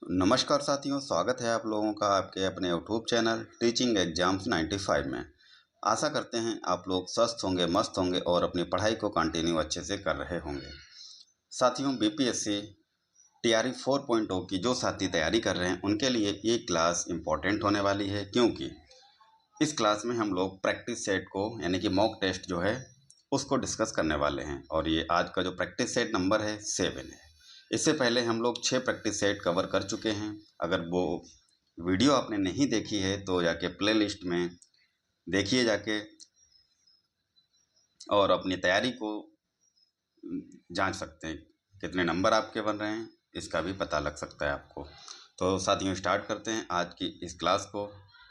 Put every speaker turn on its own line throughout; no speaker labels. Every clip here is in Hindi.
नमस्कार साथियों, स्वागत है आप लोगों का आपके अपने यूट्यूब चैनल टीचिंग एग्जाम्स 95 में। आशा करते हैं आप लोग स्वस्थ होंगे, मस्त होंगे और अपनी पढ़ाई को कंटिन्यू अच्छे से कर रहे होंगे। साथियों, बीपीएससी टीआरई 4.0 की जो साथी तैयारी कर रहे हैं उनके लिए ये क्लास इम्पोर्टेंट होने वाली है, क्योंकि इस क्लास में हम लोग प्रैक्टिस सेट को यानी कि मॉक टेस्ट जो है उसको डिस्कस करने वाले हैं। और ये आज का जो प्रैक्टिस सेट नंबर है 7 है। इससे पहले हम लोग 6 प्रैक्टिस सेट कवर कर चुके हैं। अगर वो वीडियो आपने नहीं देखी है तो जाके प्ले लिस्ट में देखिए जाके, और अपनी तैयारी को जांच सकते हैं। कितने नंबर आपके बन रहे हैं इसका भी पता लग सकता है आपको। तो साथियों, स्टार्ट करते हैं आज की इस क्लास को।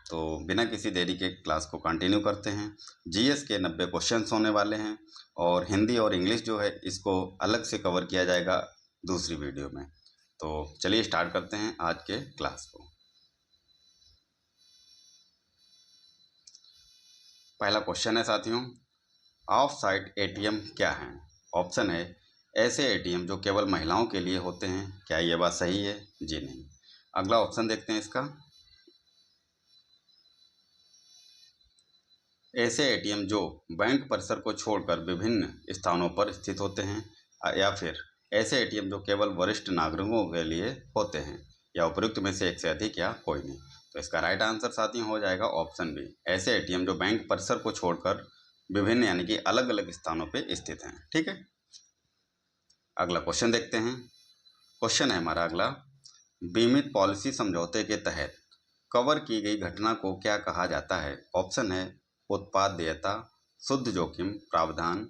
तो बिना किसी देरी के क्लास को कंटिन्यू करते हैं। जीएस के 90 क्वेश्चंस होने वाले हैं और हिंदी और इंग्लिश जो है इसको अलग से कवर किया जाएगा दूसरी वीडियो में। तो चलिए स्टार्ट करते हैं आज के क्लास को। पहला क्वेश्चन है साथियों, ऑफ साइट एटीएम क्या है? ऑप्शन है ऐसे एटीएम जो केवल महिलाओं के लिए होते हैं। क्या ये बात सही है? जी नहीं। अगला ऑप्शन देखते हैं इसका, ऐसे एटीएम जो बैंक परिसर को छोड़कर विभिन्न स्थानों पर स्थित होते हैं। या फिर ऐसे एटीएम जो केवल वरिष्ठ नागरिकों के लिए होते हैं। या उपयुक्त में से एक से अधिक या कोई नहीं। तो इसका राइट आंसर साथियों हो जाएगा ऑप्शन बी, ऐसे एटीएम जो बैंक परिसर को छोड़कर विभिन्न यानी कि अलग अलग स्थानों पर स्थित हैं। ठीक है, अगला क्वेश्चन देखते हैं। क्वेश्चन है हमारा अगला, बीमित पॉलिसी समझौते के तहत कवर की गई घटना को क्या कहा जाता है? ऑप्शन है उत्पाद देयता, शुद्ध जोखिम, प्रावधान,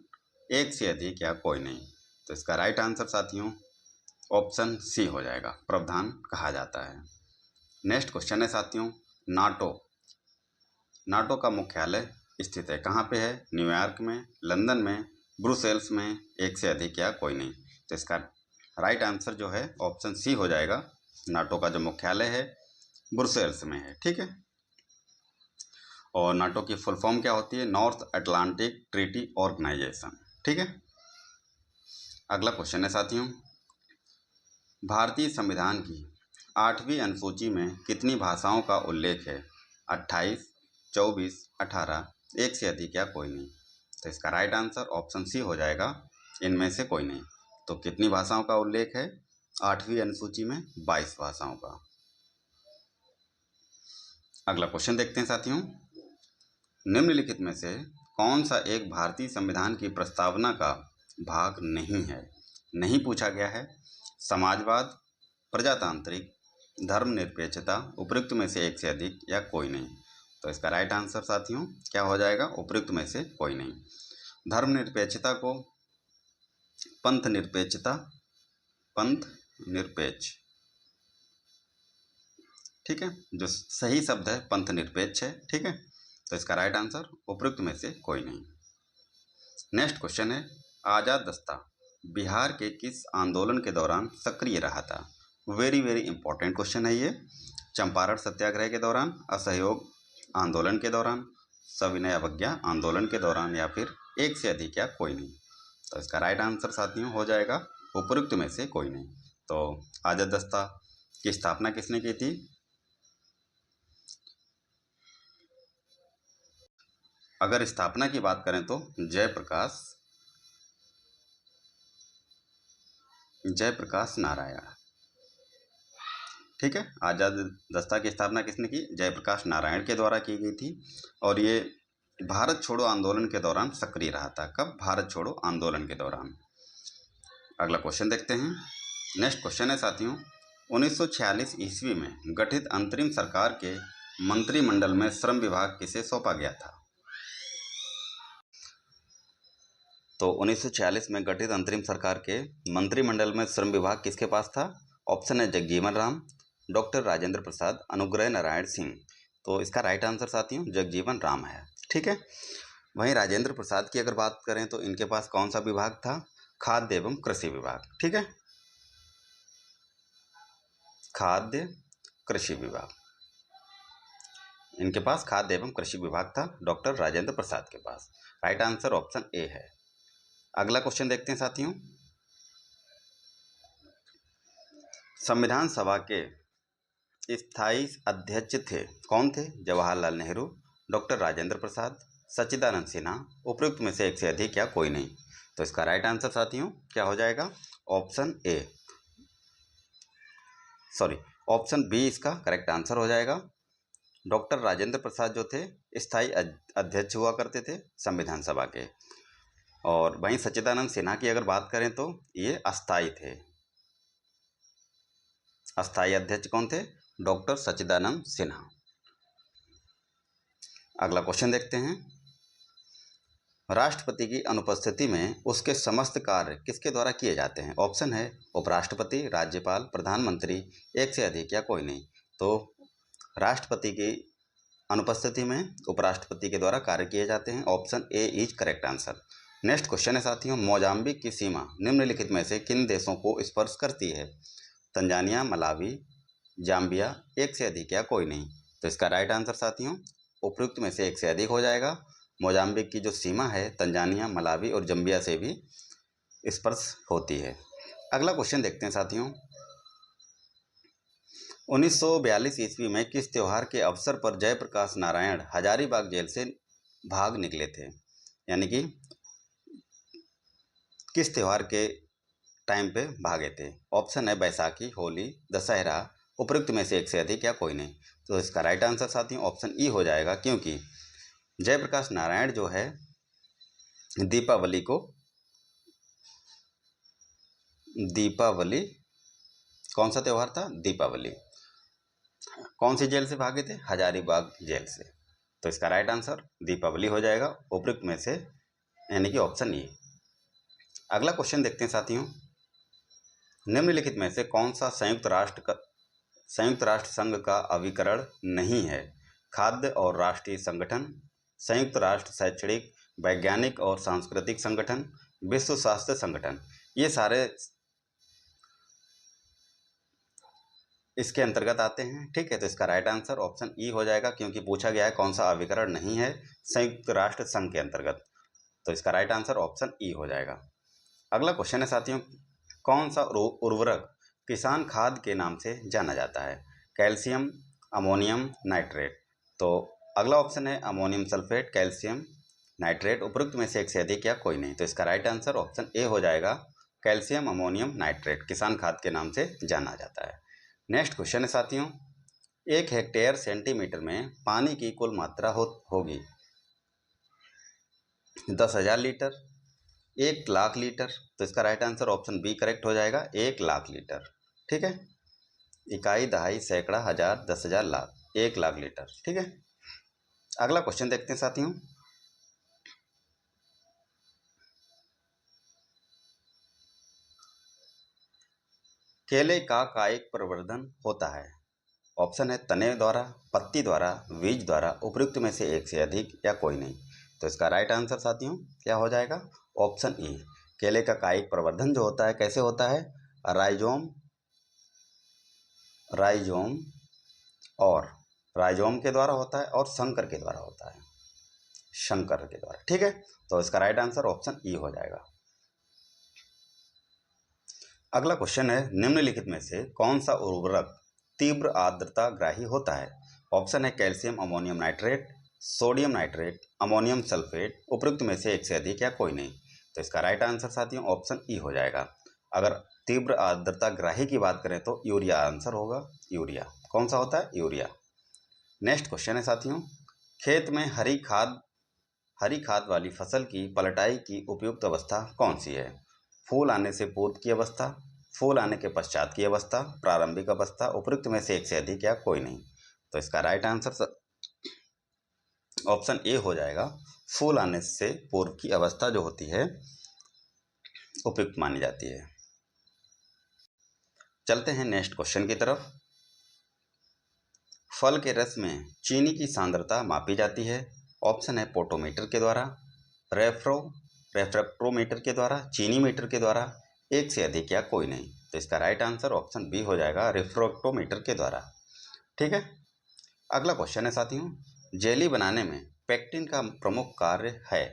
एक से अधिक या कोई नहीं। तो इसका राइट आंसर साथियों ऑप्शन सी हो जाएगा, प्रावधान कहा जाता है। नेक्स्ट क्वेश्चन है साथियों, नाटो नाटो का मुख्यालय स्थित है कहाँ पे है? न्यूयॉर्क में, लंदन में, ब्रुसेल्स में, एक से अधिक या कोई नहीं। तो इसका राइट आंसर जो है ऑप्शन सी हो जाएगा, नाटो का जो मुख्यालय है ब्रुसेल्स में है। ठीक है, और नाटो की फुल फॉर्म क्या होती है? North Atlantic Treaty Organization. ठीक है, अगला क्वेश्चन है साथियों, भारतीय संविधान की 8वीं अनुसूची में कितनी भाषाओं का उल्लेख है? 28, 24, 18, एक से अधिक या कोई नहीं। तो इसका राइट आंसर ऑप्शन सी हो जाएगा, इनमें से कोई नहीं। तो कितनी भाषाओं का उल्लेख है 8वीं अनुसूची में? 22 भाषाओं का। अगला क्वेश्चन देखते हैं साथियों, निम्नलिखित में से कौन सा एक भारतीय संविधान की प्रस्तावना का भाग नहीं है? नहीं पूछा गया है। समाजवाद, प्रजातांत्रिक, धर्मनिरपेक्षता, उपयुक्त में से एक से अधिक या कोई नहीं। तो इसका राइट आंसर साथियों क्या हो जाएगा? उपयुक्त में से कोई नहीं। धर्मनिरपेक्षता को पंथ निरपेक्षता, पंथ निरपेक्ष, ठीक है, जो सही शब्द है पंथ निरपेक्ष है। ठीक है, तो इसका राइट आंसर उपयुक्त में से कोई नहीं। नेक्स्ट क्वेश्चन है, आजाद दस्ता बिहार के किस आंदोलन के दौरान सक्रिय रहा था? वेरी वेरी इंपॉर्टेंट क्वेश्चन है ये। चंपारण सत्याग्रह के दौरान, असहयोग आंदोलन के दौरान, सविनय अवज्ञा आंदोलन के दौरान, या फिर एक से अधिक या कोई नहीं। तो इसका राइट आंसर साथियों हो जाएगा उपयुक्त में से कोई नहीं। तो आजाद दस्ता की स्थापना किसने की थी? अगर स्थापना की बात करें तो जयप्रकाश नारायण। ठीक है, आजाद दस्ता की स्थापना किसने की? जयप्रकाश नारायण के द्वारा की गई थी। और ये भारत छोड़ो आंदोलन के दौरान सक्रिय रहा था। कब? भारत छोड़ो आंदोलन के दौरान। अगला क्वेश्चन देखते हैं। नेक्स्ट क्वेश्चन है साथियों, 1946 ईस्वी में गठित अंतरिम सरकार के मंत्रिमंडल में श्रम विभाग किसे सौंपा गया था? तो 1946 में गठित अंतरिम सरकार के मंत्रिमंडल में श्रम विभाग किसके पास था? ऑप्शन है जगजीवन राम, डॉक्टर राजेंद्र प्रसाद, अनुग्रह नारायण सिंह। तो इसका राइट आंसर साथियों जगजीवन राम है। ठीक है, वहीं राजेंद्र प्रसाद की अगर बात करें तो इनके पास कौन सा विभाग था? खाद्य एवं कृषि विभाग। ठीक है, खाद्य कृषि विभाग, इनके पास खाद्य एवं कृषि विभाग था डॉक्टर राजेंद्र प्रसाद के पास। राइट आंसर ऑप्शन ए है। अगला क्वेश्चन देखते हैं साथियों, संविधान सभा के स्थायी अध्यक्ष थे कौन थे? जवाहरलाल नेहरू, डॉक्टर राजेंद्र प्रसाद, सच्चिदानंद सिन्हा, उपयुक्त में से एक से अधिक या कोई नहीं। तो इसका राइट आंसर साथियों क्या हो जाएगा? ऑप्शन बी इसका करेक्ट आंसर हो जाएगा। डॉक्टर राजेंद्र प्रसाद जो थे स्थायी अध्यक्ष हुआ करते थे संविधान सभा के, और वहीं सच्चिदानंद सिन्हा की अगर बात करें तो ये अस्थायी थे। अस्थायी अध्यक्ष कौन थे? डॉक्टर सच्चिदानंद सिन्हा। अगला क्वेश्चन देखते हैं। राष्ट्रपति की अनुपस्थिति में उसके समस्त कार्य किसके द्वारा किए जाते हैं? ऑप्शन है उपराष्ट्रपति, राज्यपाल, प्रधानमंत्री, एक से अधिक या कोई नहीं। तो राष्ट्रपति की अनुपस्थिति में उपराष्ट्रपति के द्वारा कार्य किए जाते हैं। Option A is correct answer. Next question है साथियों, मोजाम्बिक की सीमा निम्नलिखित में से किन देशों को स्पर्श करती है? तंजानिया, मलावी, जाम्बिया, एक से अधिक या कोई नहीं। तो इसका राइट आंसर साथियों उपयुक्त में से एक से अधिक हो जाएगा। मोजाम्बिक की जो सीमा है तंजानिया, मलावी और जाम्बिया से भी स्पर्श होती है। अगला क्वेश्चन देखते हैं साथियों, 1942 ईस्वी में किस त्यौहार के अवसर पर जयप्रकाश नारायण हजारीबाग जेल से भाग निकले थे? यानी कि किस त्यौहार के टाइम पे भागे थे? ऑप्शन है बैसाखी, होली, दशहरा, उपयुक्त में से एक से अधिक या कोई नहीं। तो इसका राइट आंसर साथियों ऑप्शन ई हो जाएगा, क्योंकि जयप्रकाश नारायण जो है दीपावली कौन सा त्यौहार था? दीपावली। कौन सी जेल से भागे थे? हजारीबाग जेल से। तो इसका राइट आंसर दीपावली हो जाएगा, उपयुक्त में से यानी कि ऑप्शन ई। अगला क्वेश्चन देखते हैं साथियों, निम्नलिखित में से कौन सा संयुक्त राष्ट्र संघ का अभिकरण नहीं है? खाद्य और राष्ट्रीय संगठन, संयुक्त राष्ट्र शैक्षणिक, वैज्ञानिक और सांस्कृतिक संगठन, विश्व स्वास्थ्य संगठन। ये सारे इसके अंतर्गत आते हैं। ठीक है, तो इसका राइट आंसर ऑप्शन ई हो जाएगा, क्योंकि पूछा गया है कौन सा अभिकरण नहीं है संयुक्त राष्ट्र संघ के अंतर्गत। तो इसका राइट आंसर ऑप्शन ई हो जाएगा। अगला क्वेश्चन है साथियों, कौन सा उर्वरक किसान खाद के नाम से जाना जाता है? Calcium, ammonium, nitrate. तो अगला ऑप्शन है अमोनियम सल्फेट, कैल्शियम, नाइट्रेट, उपयुक्त में से एक से अधिक या कोई नहीं। तो इसका राइट आंसर ऑप्शन ए हो जाएगा, कैल्शियम अमोनियम नाइट्रेट किसान खाद के नाम से जाना जाता है। नेक्स्ट क्वेश्चन है साथियों, 1 हेक्टेयर सेंटीमीटर में पानी की कुल मात्रा होगी 10,000 लीटर, 1 लाख लीटर। तो इसका right answer option B correct हो जाएगा, 1 लाख लीटर। ठीक है, इकाई, दहाई, सैकड़ा, हजार, 10,000, लाख, 1 लाख लीटर। ठीक है, अगला क्वेश्चन देखते हैं साथियों, केले का कायिक प्रवर्धन होता है? ऑप्शन है तने द्वारा, पत्ती द्वारा, बीज द्वारा, उपयुक्त में से एक से अधिक या कोई नहीं। तो इसका राइट आंसर साथियों क्या हो जाएगा? Option E. केले का कायिक प्रवर्धन जो होता है कैसे होता है? राइजोम के द्वारा होता है और संकर के द्वारा होता है, शंकर के द्वारा। ठीक है, तो इसका राइट आंसर ऑप्शन ई हो जाएगा। अगला क्वेश्चन है, निम्नलिखित में से कौन सा उर्वरक तीव्र आर्द्रता ग्राही होता है? ऑप्शन है calcium ammonium nitrate, sodium nitrate, ammonium sulphate, उपयुक्त में से एक से अधिक या कोई नहीं। तो इसका राइट आंसर साथियों ऑप्शन ई हो जाएगा। अगर तीव्र आर्द्रता ग्राही की बात करें तो यूरिया आंसर होगा। यूरिया कौन सा होता है? यूरिया। नेक्स्ट क्वेश्चन है साथियों, खेत में हरी खाद वाली फसल की पलटाई की उपयुक्त अवस्था कौन सी है? फूल आने से पूर्व की अवस्था, फूल आने के पश्चात की अवस्था, प्रारंभिक अवस्था, उपयुक्त में से एक से अधिक या कोई नहीं। तो इसका राइट आंसर ऑप्शन ए हो जाएगा, फूल आने से पूर्व की अवस्था जो होती है उपयुक्त मानी जाती है। चलते हैं नेक्स्ट क्वेश्चन की तरफ। फल के रस में चीनी की सांद्रता मापी जाती है। ऑप्शन है पोटोमीटर के द्वारा, रेफ्रेक्टोमीटर के द्वारा, चीनी मीटर के द्वारा, एक से अधिक या कोई नहीं। तो इसका राइट आंसर ऑप्शन बी हो जाएगा, रेफ्रेक्टोमीटर के द्वारा। ठीक है, अगला क्वेश्चन है साथियों, जेली बनाने में पेक्टिन का प्रमुख कार्य है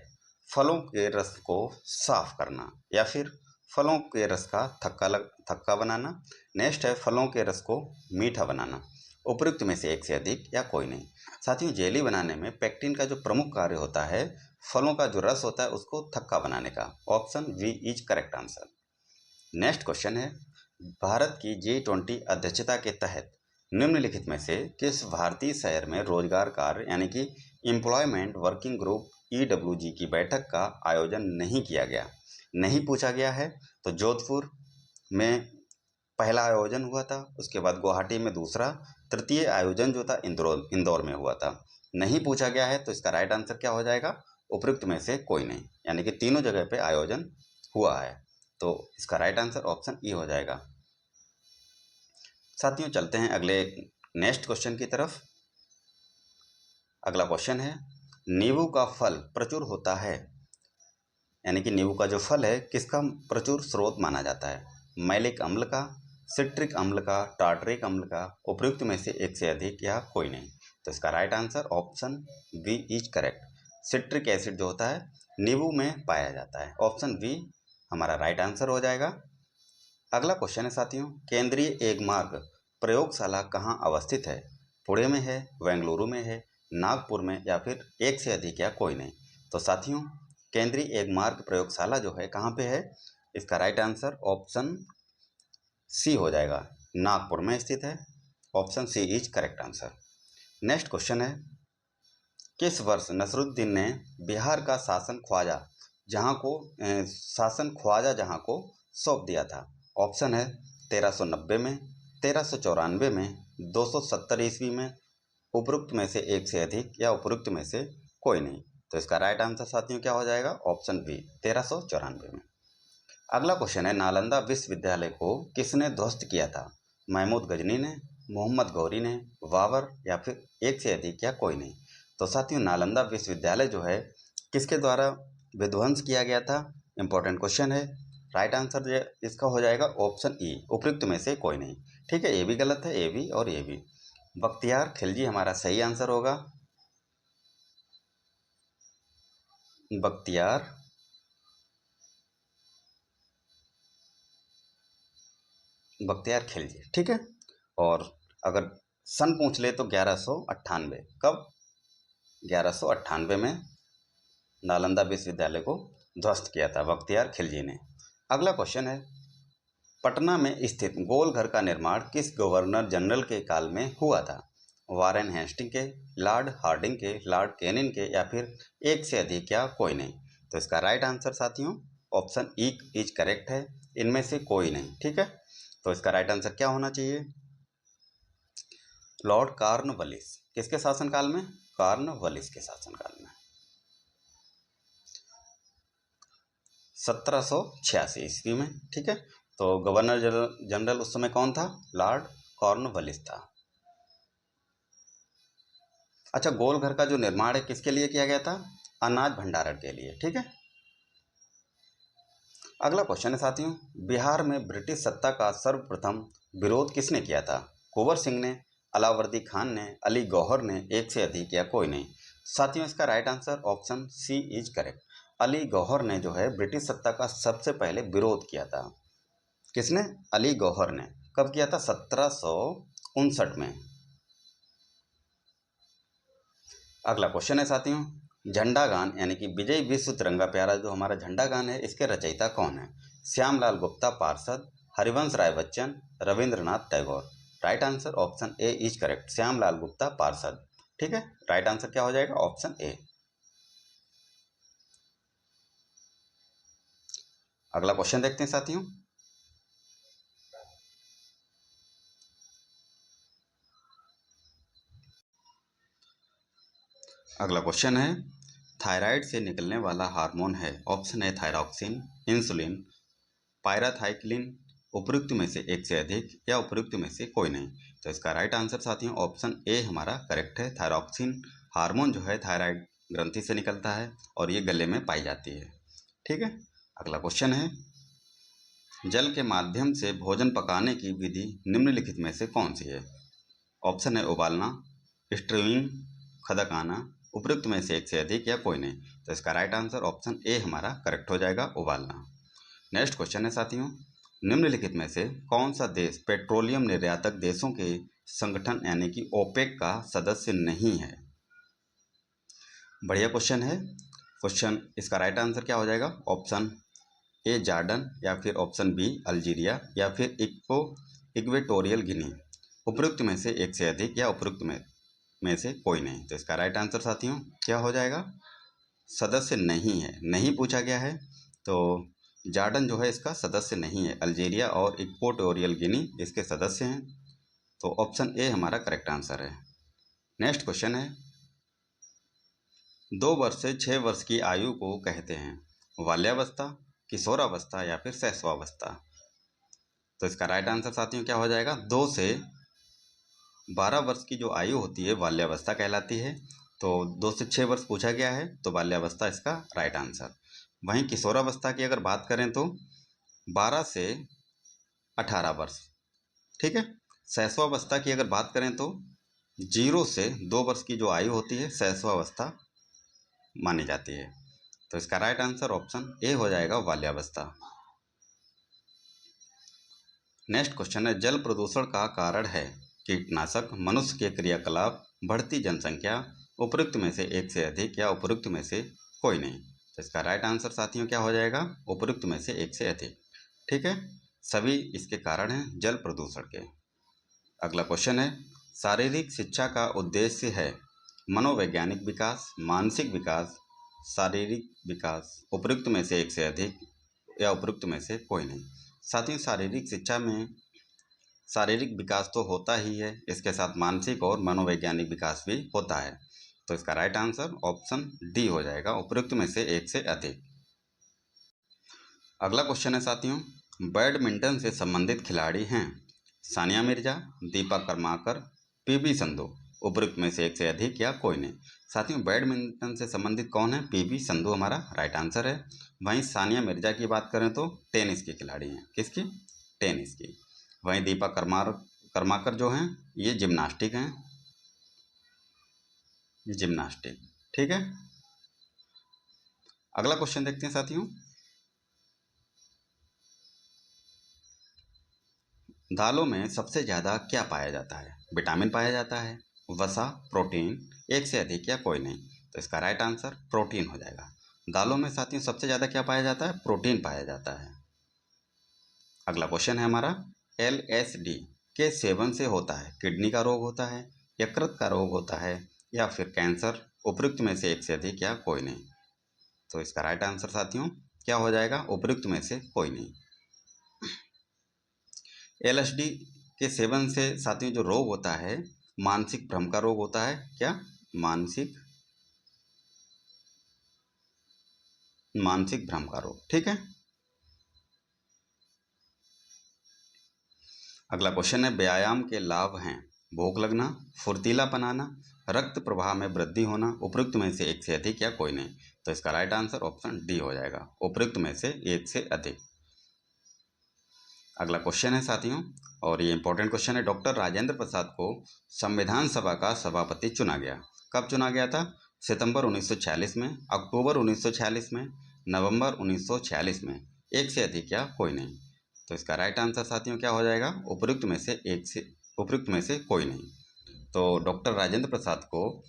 फलों के रस को साफ करना या फिर फलों के रस का थक्का बनाना। नेक्स्ट है फलों के रस को मीठा बनाना। उपयुक्त में से एक से अधिक या कोई नहीं। साथियों, जेली बनाने में पेक्टिन का जो प्रमुख कार्य होता है, फलों का जो रस होता है उसको थक्का बनाने का। Option B is correct answer. Next question है, भारत की G20 अध्यक्षता के तहत निम्नलिखित में से किस भारतीय शहर में रोजगार कार्य यानी कि एम्प्लॉयमेंट वर्किंग ग्रुप EWG की बैठक का आयोजन नहीं किया गया? नहीं पूछा गया है तो जोधपुर में पहला आयोजन हुआ था, उसके बाद गुवाहाटी में दूसरा, तृतीय आयोजन जो था इंदौर में हुआ था। नहीं पूछा गया है तो इसका राइट आंसर क्या हो जाएगा? उपयुक्त में से कोई नहीं, यानी कि तीनों जगह पे आयोजन हुआ है, तो इसका राइट आंसर ऑप्शन ई हो जाएगा। साथियों, चलते हैं अगले नेक्स्ट क्वेश्चन की तरफ। अगला क्वेश्चन है, नींबू का फल प्रचुर होता है, यानी कि नींबू का जो फल है किसका प्रचुर स्रोत माना जाता है? मैलिक अम्ल का, सिट्रिक अम्ल का, टार्टरिक अम्ल का, उपयुक्त में से एक से अधिक या कोई नहीं? तो इसका right answer option B is correct. Citric acid जो होता है नींबू में पाया जाता है। ऑप्शन बी हमारा राइट आंसर हो जाएगा। अगला क्वेश्चन है साथियों, केंद्रीय एगमार्क प्रयोगशाला कहाँ अवस्थित है? पुणे में है, बेंगलुरु में है, नागपुर में, या फिर एक से अधिक या कोई नहीं? तो साथियों, केंद्रीय एगमार्क प्रयोगशाला जो है कहाँ पे है? इसका राइट आंसर ऑप्शन सी हो जाएगा, नागपुर में स्थित है। Option C is correct answer. Next question है, किस वर्ष नसरुद्दीन ने बिहार का शासन ख्वाजा जहां को सौंप दिया था? ऑप्शन है 1390 में, 1394 में, 270 ईस्वी में, उपयुक्त में से एक से अधिक या उपयुक्त में से कोई नहीं? तो इसका राइट आंसर साथियों क्या हो जाएगा? ऑप्शन बी 1394 में। अगला क्वेश्चन है, नालंदा विश्वविद्यालय को किसने ध्वस्त किया था? महमूद गजनी ने, मोहम्मद गौरी ने, बाबर, या फिर एक से अधिक या कोई नहीं? तो साथियों, नालंदा विश्वविद्यालय जो है किसके द्वारा विध्वंस किया गया था? इंपॉर्टेंट क्वेश्चन है। राइट आंसर इसका हो जाएगा ऑप्शन ई, उपयुक्त में से कोई नहीं। ठीक है, ये भी गलत है, ए भी और ये भी। बख्तियार खिलजी हमारा सही आंसर होगा। बख्तियार खिलजी, ठीक है। और अगर सन पूछ ले तो 1198, कब? 1198 में नालंदा विश्वविद्यालय को ध्वस्त किया था बख्तियार खिलजी ने। अगला क्वेश्चन है, पटना में स्थित गोलघर का निर्माण किस गवर्नर जनरल के काल में हुआ था? वारेन हेस्टिंग के, लॉर्ड हार्डिंग के, लॉर्ड कैनिंग के, या फिर एक से अधिक या कोई नहीं? तो इसका राइट आंसर साथियों ऑप्शन ई इज करेक्ट है, इनमें से कोई नहीं। ठीक है, तो इसका राइट आंसर क्या होना चाहिए? Lord Cornwallis. किसके शासनकाल में? कॉर्नवालिस के शासनकाल में, 1786 ईस्वी में। ठीक है, तो गवर्नर जनरल उस समय कौन था? लॉर्ड कॉर्नवालिस था। अच्छा, गोलघर का जो निर्माण है किसके लिए किया गया था? अनाज भंडारण के लिए। ठीक है, अगला क्वेश्चन है साथियों, बिहार में ब्रिटिश सत्ता का सर्वप्रथम विरोध किसने किया था? कुंवर सिंह ने, अलावर्दी खान ने, अली गौहर ने, एक से अधिक या कोई नहीं? साथियों, इसका right answer option C is correct. Ali Gauhar ने जो है ब्रिटिश सत्ता का सबसे पहले विरोध किया था। किसने? अली गौहर ने। कब किया था? 1759 में। अगला क्वेश्चन है साथियों, झंडा गान यानी कि विजय विश्व तिरंगा प्यारा जो हमारा झंडा गान है, इसके रचयिता कौन है? Shyamlal Gupta Parshad, Harivansh Rai Bachchan, Rabindranath Tagore? Right answer option A is correct, Shyamlal Gupta Parshad. ठीक है, राइट आंसर क्या हो जाएगा? Option A. अगला क्वेश्चन देखते हैं साथियों, अगला क्वेश्चन है, थायराइड से निकलने वाला हार्मोन है? ऑप्शन है थायरॉक्सिन, इंसुलिन, पायराथाइक्लिन, उपयुक्त में से एक से अधिक या उपयुक्त में से कोई नहीं? तो इसका राइट आंसर साथियों ऑप्शन ए हमारा करेक्ट है। थायरॉक्सिन हार्मोन जो है थायराइड ग्रंथि से निकलता है और ये गले में पाई जाती है। ठीक है, अगला क्वेश्चन है, जल के माध्यम से भोजन पकाने की विधि निम्नलिखित में से कौन सी है? ऑप्शन है उबालना, स्टीविंग, खदकाना, उपयुक्त में से एक से अधिक या कोई नहीं? तो इसका राइट आंसर ऑप्शन ए हमारा करेक्ट हो जाएगा, उबालना। नेक्स्ट क्वेश्चन है साथियों, निम्नलिखित में से कौन सा देश पेट्रोलियम निर्यातक देशों के संगठन यानी कि ओपेक का सदस्य नहीं है। बढ़िया क्वेश्चन है। क्वेश्चन इसका राइट आंसर क्या हो जाएगा? ऑप्शन ए जॉर्डन, या फिर ऑप्शन बी अल्जीरिया, या फिर इक्वेटोरियल गिनी। उपयुक्त में से एक से अधिक या उपयुक्त में से कोई नहीं। तो इसका राइट आंसर साथियों क्या हो जाएगा? सदस्य नहीं है, नहीं पूछा गया है, तो जॉर्डन जो है इसका सदस्य नहीं है। अल्जीरिया और इक्वेटोरियल गिनी इसके सदस्य हैं। तो ऑप्शन ए हमारा करेक्ट आंसर है। नेक्स्ट क्वेश्चन है, 2 वर्ष से 6 वर्ष की आयु को कहते हैं? बाल्यावस्था, किशोरावस्था, या फिर शैशवावस्था। तो इसका राइट आंसर साथियों क्या हो जाएगा? 2 से 12 वर्ष की जो आयु होती है बाल्यावस्था कहलाती है। तो 2 से 6 वर्ष पूछा गया है, तो बाल्यावस्था इसका राइट आंसर। वहीं किशोरावस्था की अगर बात करें तो 12 से 18 वर्ष, ठीक है। शैशवावस्था की अगर बात करें तो 0 से 2 वर्ष की जो आयु होती है शैशवावस्था मानी जाती है। तो इसका राइट आंसर ऑप्शन ए हो जाएगा, बाल्यावस्था। नेक्स्ट क्वेश्चन है, जल प्रदूषण का कारण है? कीटनाशक, मनुष्य के क्रियाकलाप, बढ़ती जनसंख्या, उपयुक्त में से एक से अधिक, या उपयुक्त में से कोई नहीं। तो इसका राइट आंसर साथियों क्या हो जाएगा? उपयुक्त में से एक से अधिक, ठीक है। सभी इसके कारण हैं जल प्रदूषण के। अगला क्वेश्चन है, शारीरिक शिक्षा का उद्देश्य है मनोवैज्ञानिक विकास, मानसिक विकास, शारीरिक विकास। उपयुक्त में से एक से अधिक या उपयुक्त में से कोई नहीं। साथियों शारीरिक शिक्षा में शारीरिक विकास तो होता ही है, इसके साथ मानसिक और मनोवैज्ञानिक विकास भी होता है। तो इसका राइट आंसर ऑप्शन डी हो जाएगा, उपयुक्त में से एक से अधिक। अगला क्वेश्चन है साथियों, बैडमिंटन से संबंधित खिलाड़ी हैं? सानिया मिर्जा, दीपा कर्माकर, पीवी संधू। उपयुक्त में से एक से अधिक या कोई नहीं। साथियों बैडमिंटन से संबंधित कौन है? पीवी संधू हमारा राइट आंसर है। वहीं सानिया मिर्जा की बात करें तो टेनिस की खिलाड़ी हैं। किसकी? टेनिस की। वहीं दीपा कर्माकर जो हैं ये जिम्नास्टिक हैं, ये जिम्नास्टिक, ठीक है। अगला क्वेश्चन देखते हैं साथियों, दालों में सबसे ज़्यादा क्या पाया जाता है? विटामिन पाया जाता है, वसा, प्रोटीन, एक से अधिक या कोई नहीं। तो इसका राइट आंसर प्रोटीन हो जाएगा। दालों में साथियों सबसे ज़्यादा क्या पाया जाता है? प्रोटीन पाया जाता है। अगला क्वेश्चन है हमारा, LSD के सेवन से होता है? किडनी का रोग होता है, यकृत का रोग होता है, या फिर कैंसर। उपयुक्त में से एक से अधिक या कोई नहीं। तो इसका राइट आंसर साथियों क्या हो जाएगा? उपयुक्त में से कोई नहीं। LSD के सेवन से साथियों जो रोग होता है मानसिक भ्रम का रोग होता है। क्या? मानसिक भ्रम का रोग, ठीक है। अगला क्वेश्चन है, व्यायाम के लाभ हैं? भूख लगना, फुर्तीलापन आना, रक्त प्रवाह में वृद्धि होना। उपयुक्त में से एक से अधिक या कोई नहीं। तो इसका राइट आंसर ऑप्शन डी हो जाएगा, उपयुक्त में से एक से अधिक। अगला क्वेश्चन है साथियों, और ये इंपॉर्टेंट क्वेश्चन है, डॉक्टर राजेंद्र प्रसाद को संविधान सभा का सभापति चुना गया? कब चुना गया था? सितंबर 1946 में, अक्टूबर 1946 में, नवंबर 1946 में, एक से अधिक या कोई नहीं। तो इसका राइट आंसर साथियों क्या हो जाएगा? उपयुक्त में से कोई नहीं। तो डॉक्टर राजेंद्र प्रसाद को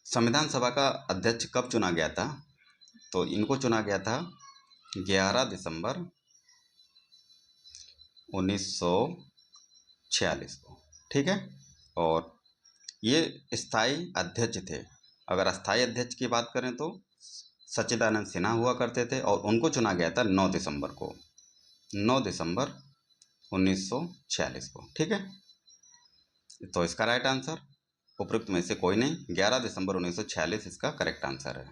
संविधान सभा का अध्यक्ष कब चुना गया था? तो इनको चुना गया था 11 दिसंबर 1946 को, ठीक है। और ये स्थायी अध्यक्ष थे। अगर अस्थायी अध्यक्ष की बात करें तो सच्चिदानंद सिन्हा हुआ करते थे, और उनको चुना गया था 9 दिसंबर को, 9 दिसंबर 1946 को, ठीक है। तो इसका राइट आंसर उपयुक्त में से कोई नहीं, 11 दिसंबर 1946 इसका करेक्ट आंसर है।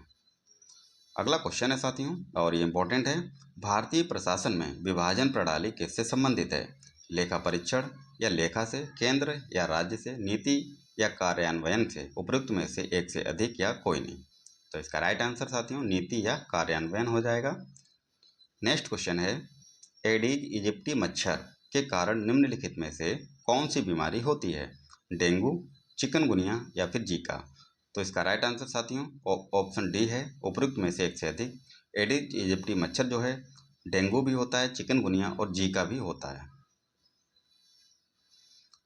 अगला क्वेश्चन है साथियों, और ये इंपॉर्टेंट है, भारतीय प्रशासन में विभाजन प्रणाली किससे संबंधित है? लेखा परीक्षण या लेखा से, केंद्र या राज्य से, नीति या कार्यान्वयन से। उपयुक्त में से एक से अधिक या कोई नहीं। तो इसका राइट आंसर साथियों नीति या कार्यान्वयन हो जाएगा। नेक्स्ट क्वेश्चन है, एडीज इजिप्टी मच्छर के कारण निम्नलिखित में से कौन सी बीमारी होती है? डेंगू, चिकनगुनिया, या फिर जीका। तो इसका राइट आंसर साथियों ऑप्शन डी है, उपयुक्त में से एक से अधिक। एडीज इजिप्टी मच्छर जो है डेंगू भी होता है, चिकनगुनिया और जीका भी होता है।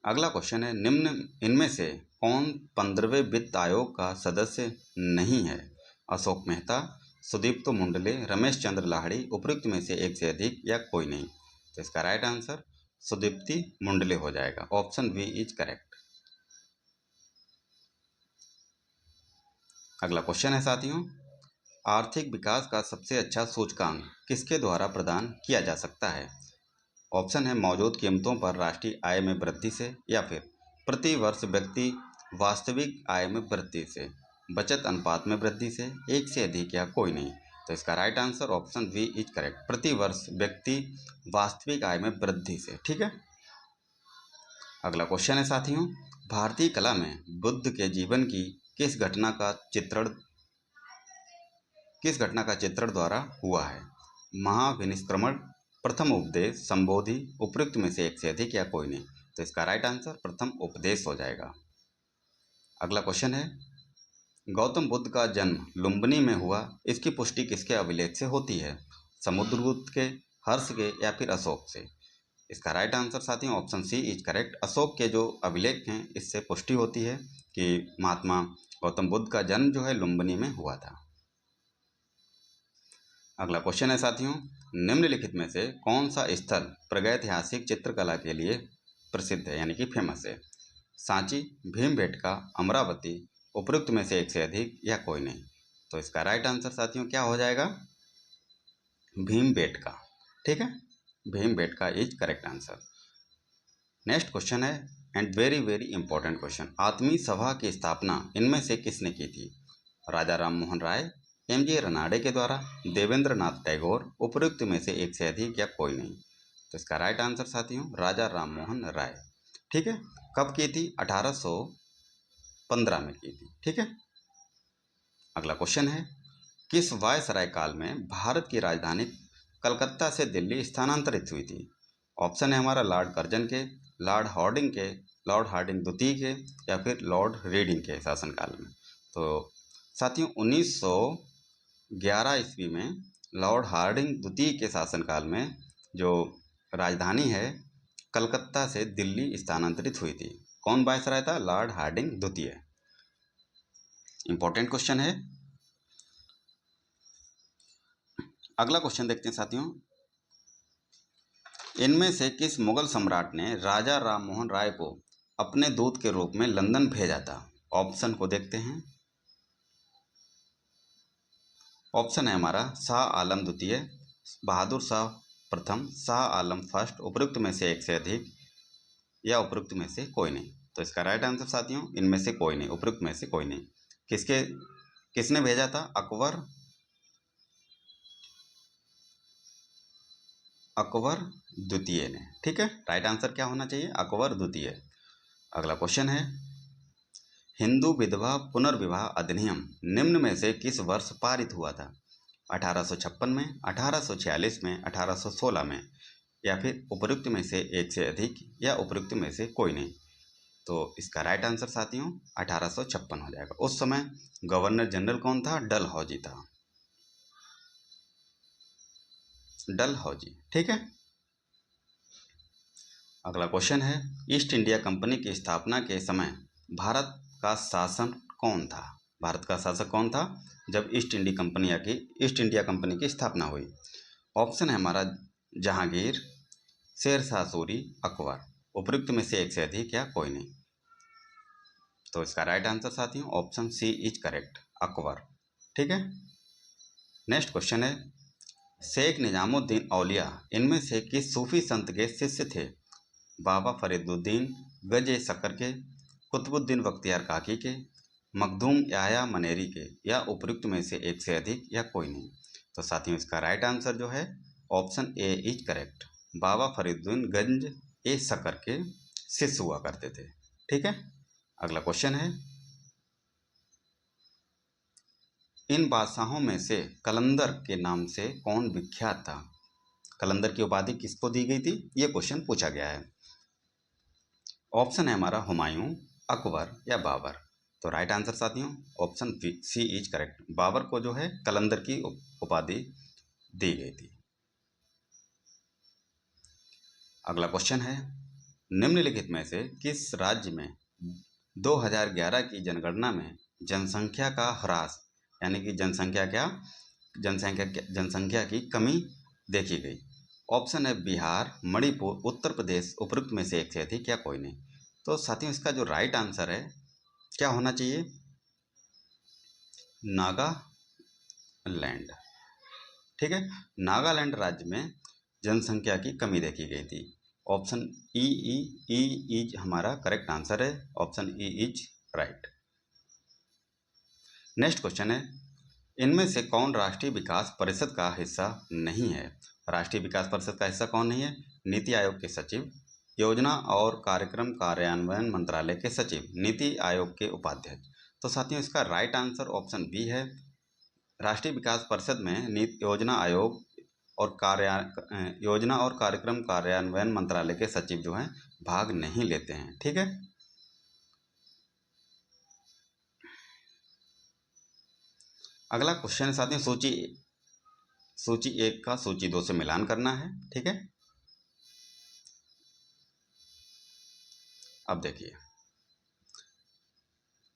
अगला क्वेश्चन है, निम्न इनमें से कौन 15वें वित्त आयोग का सदस्य नहीं है? अशोक मेहता, सुदीप्तो मुंडले, रमेश चंद्र लाहिड़ी, उपयुक्त में से एक से अधिक या कोई नहीं। तो इसका राइट आंसर सुदीप्ति मुंडले हो जाएगा। Option B is correct. अगला क्वेश्चन है साथियों, आर्थिक विकास का सबसे अच्छा सूचकांक किसके द्वारा प्रदान किया जा सकता है? ऑप्शन है मौजूद कीमतों पर राष्ट्रीय आय में वृद्धि से, या फिर प्रति वर्ष व्यक्ति वास्तविक आय में वृद्धि से, बचत अनुपात में वृद्धि से, एक से अधिक या कोई नहीं। तो इसका right answer option B is correct, प्रति वर्ष व्यक्ति वास्तविक आय में वृद्धि से। ठीक है। अगला क्वेश्चन है साथियों, भारतीय कला में बुद्ध के जीवन की किस घटना का चित्रण द्वारा हुआ है? महाविनिष्क्रमण, प्रथम उपदेश, संबोधि, उपयुक्त में से एक से अधिक या कोई नहीं। तो इसका राइट आंसर प्रथम उपदेश हो जाएगा। अगला क्वेश्चन है, गौतम बुद्ध का जन्म लुम्बिनी में हुआ, इसकी पुष्टि किसके अभिलेख से होती है? समुद्रगुप्त के, हर्ष के, या फिर अशोक से? इसका राइट आंसर साथियों option C is correct. Ashok के जो अभिलेख हैं इससे पुष्टि होती है कि महात्मा गौतम बुद्ध का जन्म जो है लुम्बिनी में हुआ था। अगला क्वेश्चन है साथियों, निम्नलिखित में से कौन सा स्थल प्रागैतिहासिक चित्रकला के लिए प्रसिद्ध है, यानी कि फेमस है? सांची, भीमबेटका, अमरावती, उपयुक्त में से एक से अधिक या कोई नहीं। तो इसका राइट आंसर साथियों क्या हो जाएगा? भीमबेटका। ठीक है, Bhimbetka is correct answer. Next question है, and very very important question, Atmiya Sabha की स्थापना इनमें से किसने की थी? राजा राम मोहन राय, एमजी रनाडे के द्वारा, देवेंद्र नाथ टैगोर, उपयुक्त में से एक से अधिक या कोई नहीं। तो इसका राइट आंसर साथियों राजा राम मोहन राय। ठीक है, कब की थी? 1815 में की थी। ठीक है। अगला क्वेश्चन है, किस वायसराय काल में भारत की राजधानी कलकत्ता से दिल्ली स्थानांतरित हुई थी? ऑप्शन है हमारा लॉर्ड कर्जन के, लॉर्ड हार्डिंग के, लॉर्ड हार्डिंग द्वितीय के, या फिर लॉर्ड रीडिंग के शासनकाल में। तो साथियों 1911 ईस्वी में लॉर्ड हार्डिंग द्वितीय के शासनकाल में जो राजधानी है कलकत्ता से दिल्ली स्थानांतरित हुई थी। कौन वायसराय था? लॉर्ड हार्डिंग द्वितीय। इंपॉर्टेंट क्वेश्चन है। अगला क्वेश्चन देखते हैं साथियों, इनमें से किस मुगल सम्राट ने राजा राम मोहन राय को अपने दूत के रूप में लंदन भेजा था? ऑप्शन को देखते हैं। ऑप्शन है हमारा शाह आलम द्वितीय, बहादुर शाह प्रथम, शाह आलम फर्स्ट, उपयुक्त में से एक से अधिक या उपयुक्त में से कोई नहीं। तो इसका राइट आंसर साथियों इनमें से कोई नहीं, उपयुक्त में से कोई नहीं। किसने भेजा था? अकबर द्वितीय ने। ठीक है, राइट आंसर क्या होना चाहिए? अकबर द्वितीय। अगला क्वेश्चन है, हिंदू विधवा पुनर्विवाह अधिनियम निम्न में से किस वर्ष पारित हुआ था? 1856 में, 1846 में, 1816 में, या फिर उपयुक्त में से एक से अधिक या उपयुक्त में से कोई नहीं। तो इसका राइट आंसर साथियों 1856 हो जाएगा। उस समय गवर्नर जनरल कौन था? डलहौजी था, डलहौजी। ठीक है। अगला क्वेश्चन है, ईस्ट इंडिया कंपनी की स्थापना के समय भारत का शासन कौन था? भारत का शासक कौन था जब ईस्ट इंडिया कंपनी की स्थापना हुई? ऑप्शन है हमारा जहांगीर, शेरशाह सूरी, अकबर, उपयुक्त में से एक से अधिक या कोई नहीं। तो इसका राइट आंसर साथियों option C is correct, Akbar. ठीक है। नेक्स्ट क्वेश्चन है, शेख निजामुद्दीन औलिया इनमें से किस सूफी संत के शिष्य थे? बाबा फरीदुद्दीन, गजे शक्कर के, कुतुबुद्दीन बख्तियार काकी के, मखदूम याया मनेरी के, या उपयुक्त में से एक से अधिक या कोई नहीं। तो साथियों इसका राइट आंसर जो है ऑप्शन ए इज करेक्ट, बाबा फरीदुद्दीन गंज ए शक्कर के शिष्य हुआ करते थे। ठीक है। अगला क्वेश्चन है, इन बादशाहों में से कलंदर के नाम से कौन विख्यात था? कलंदर की उपाधि किसको दी गई थी? ये क्वेश्चन पूछा गया है। ऑप्शन है हमारा हुमायूं, अकबर या बाबर। तो राइट आंसर साथियों option C is correct, Babar को जो है कलंदर की उपाधि दी गई थी। अगला क्वेश्चन है, निम्नलिखित में से किस राज्य में 2011 की जनगणना में जनसंख्या का ह्रास यानी कि जनसंख्या की कमी देखी गई? ऑप्शन है बिहार, मणिपुर, उत्तर प्रदेश, उपरोक्त में से एक से अधिक या कोई नहीं। तो साथियों इसका जो राइट आंसर है क्या होना चाहिए? नागालैंड। ठीक है, नागालैंड राज्य में जनसंख्या की कमी देखी गई थी। ऑप्शन ई इज हमारा करेक्ट आंसर है। Option E is right. Next question है, इनमें से कौन राष्ट्रीय विकास परिषद का हिस्सा नहीं है? राष्ट्रीय विकास परिषद का हिस्सा कौन नहीं है? नीति आयोग के सचिव, योजना और कार्यक्रम कार्यान्वयन मंत्रालय के सचिव, नीति आयोग के उपाध्यक्ष। तो साथियों इसका राइट आंसर ऑप्शन बी है। राष्ट्रीय विकास परिषद में नीति योजना आयोग और योजना और कार्यक्रम कार्यान्वयन मंत्रालय के सचिव जो हैं भाग नहीं लेते हैं। ठीक है, अगला क्वेश्चन है साथियों, सूची 1 का सूची 2 से मिलान करना है। ठीक है, अब देखिए,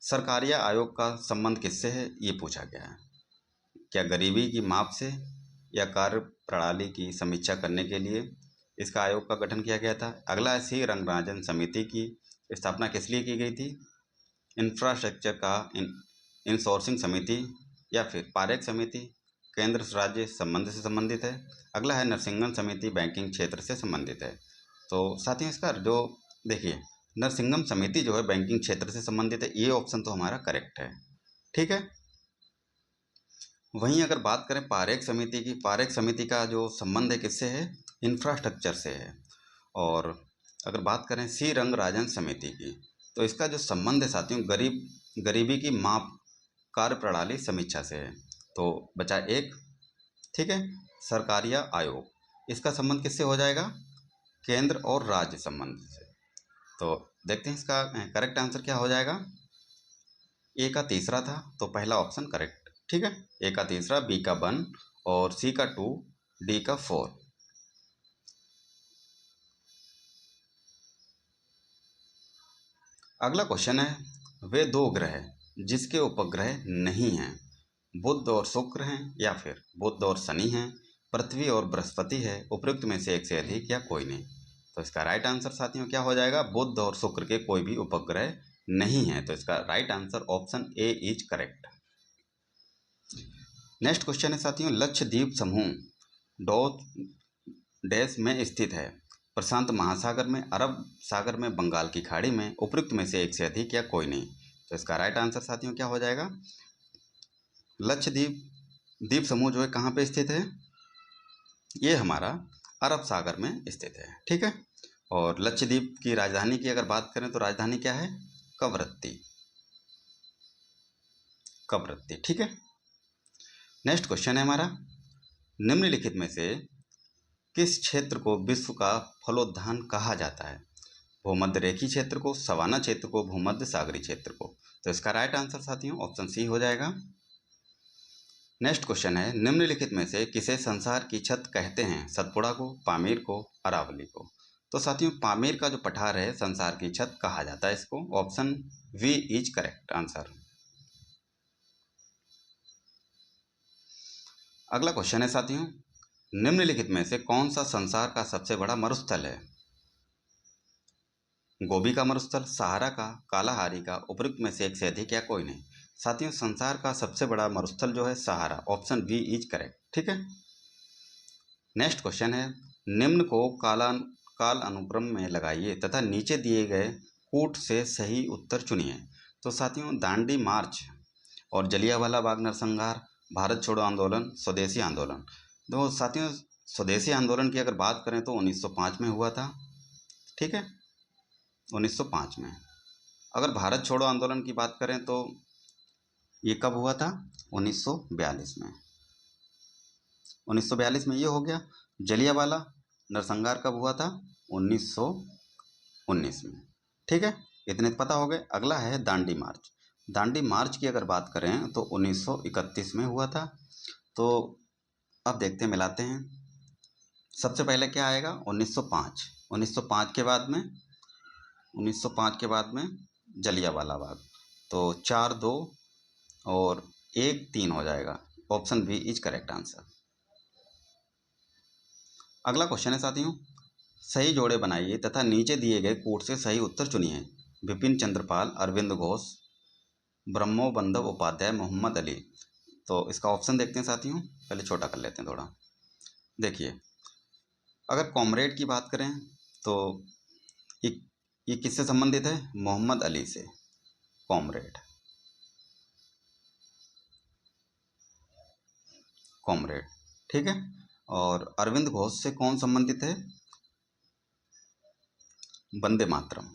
सरकारिया आयोग का संबंध किससे है ये पूछा गया है। क्या गरीबी की माप से या कार्य प्रणाली की समीक्षा करने के लिए इसका आयोग का गठन किया गया था? अगला है सी रंगराजन समिति की स्थापना किस लिए की गई थी? इंफ्रास्ट्रक्चर का इंसोर्सिंग समिति या फिर पारेख समिति केंद्र राज्य संबंध से संबंधित है। अगला है नरसिंगम समिति बैंकिंग क्षेत्र से संबंधित है। तो साथियों इसका जो देखिए नरसिंगम समिति जो है बैंकिंग क्षेत्र से संबंधित है, ये ऑप्शन तो हमारा करेक्ट है। ठीक है, वहीं अगर बात करें पारेख समिति की, पारेख समिति का जो संबंध है किससे है? इंफ्रास्ट्रक्चर से है। और अगर बात करें सी रंगराजन समिति की, तो इसका जो संबंध है साथियों गरीबी की माप कार्य प्रणाली समीक्षा से है। तो बचा एक। ठीक है, सरकारिया आयोग, इसका संबंध किससे हो जाएगा? केंद्र और राज्य संबंध से। तो देखते हैं इसका करेक्ट आंसर क्या हो जाएगा। ए का तीसरा था तो पहला ऑप्शन करेक्ट। ठीक है, ए का तीसरा, बी का 1 और सी का 2, डी का 4। अगला क्वेश्चन है, वे 2 ग्रह जिसके उपग्रह नहीं हैं बुध और शुक्र हैं या फिर बुध और शनि हैं, पृथ्वी और बृहस्पति है, उपयुक्त में से एक से अधिक या कोई नहीं। तो इसका राइट आंसर साथियों क्या हो जाएगा? बुध और शुक्र के कोई भी उपग्रह नहीं है। तो इसका right answer option A is correct. Next question है साथियों, लक्षद्वीप समूह डॉट डैश में स्थित है? प्रशांत महासागर में, अरब सागर में, बंगाल की खाड़ी में, उपयुक्त में से एक से अधिक या कोई नहीं। तो इसका राइट आंसर साथियों क्या हो जाएगा? द्वीप समूह जो है कहाँ पे स्थित है? ये हमारा अरब सागर में स्थित है। ठीक है, और लक्षद्वीप की राजधानी की अगर बात करें तो राजधानी क्या है? कवरत्ती। ठीक है, नेक्स्ट क्वेश्चन है हमारा, निम्नलिखित में से किस क्षेत्र को विश्व का फलोद्यान कहा जाता है? भूमध्य रेखीय क्षेत्र को, सवाना क्षेत्र को, भूमध्य सागरीय क्षेत्र को। तो इसका राइट आंसर साथियों ऑप्शन सी हो जाएगा। नेक्स्ट क्वेश्चन है, निम्नलिखित में से किसे संसार की छत कहते हैं? सतपुड़ा को, पामीर को, अरावली को। तो साथियों पामीर का जो पठार है संसार की छत कहा जाता है इसको। Option B is correct answer. अगला क्वेश्चन है साथियों, निम्नलिखित में से कौन सा संसार का सबसे बड़ा मरुस्थल है? गोबी का मरुस्थल, सहारा का, कालाहारी का, उपयुक्त में से एक से अधिक या कोई नहीं। साथियों संसार का सबसे बड़ा मरुस्थल जो है Sahara. Option B is correct. ठीक है, नेक्स्ट क्वेश्चन है, निम्न को काल अनुक्रम में लगाइए तथा नीचे दिए गए कूट से सही उत्तर चुनिए। तो साथियों दांडी मार्च और जलियांवाला बाग नरसंहार, भारत छोड़ो आंदोलन, स्वदेशी आंदोलन। तो साथियों स्वदेशी आंदोलन की अगर बात करें तो 1905 में हुआ था। ठीक है, 1905 में। अगर भारत छोड़ो आंदोलन की बात करें तो ये कब हुआ था? 1942 में। 1942 में ये हो गया। जलियांवाला नरसंहार कब हुआ था? 1919 में। ठीक है, इतने पता हो गए। अगला है दांडी मार्च। दांडी मार्च की अगर बात करें तो 1931 में हुआ था। तो अब देखते हैं, मिलाते हैं। सबसे पहले क्या आएगा? 1905। 1905 के बाद में 1905 के बाद में जलियांवाला बाग। तो 4-2 और 1-3 हो जाएगा। Option B is correct answer. अगला क्वेश्चन है साथियों, सही जोड़े बनाइए तथा नीचे दिए गए कोट से सही उत्तर चुनिए। विपिन चंद्रपाल, अरविंद घोष, ब्रह्मोबंदव उपाध्याय, मोहम्मद अली। तो इसका ऑप्शन देखते हैं साथियों, पहले छोटा कर लेते हैं थोड़ा। देखिए, अगर कॉमरेड की बात करें तो ये ये किससे संबंधित है? मोहम्मद अली से। कॉमरेड, कॉमरेड, ठीक है। और अरविंद घोष से कौन संबंधित है? वंदे मातरम।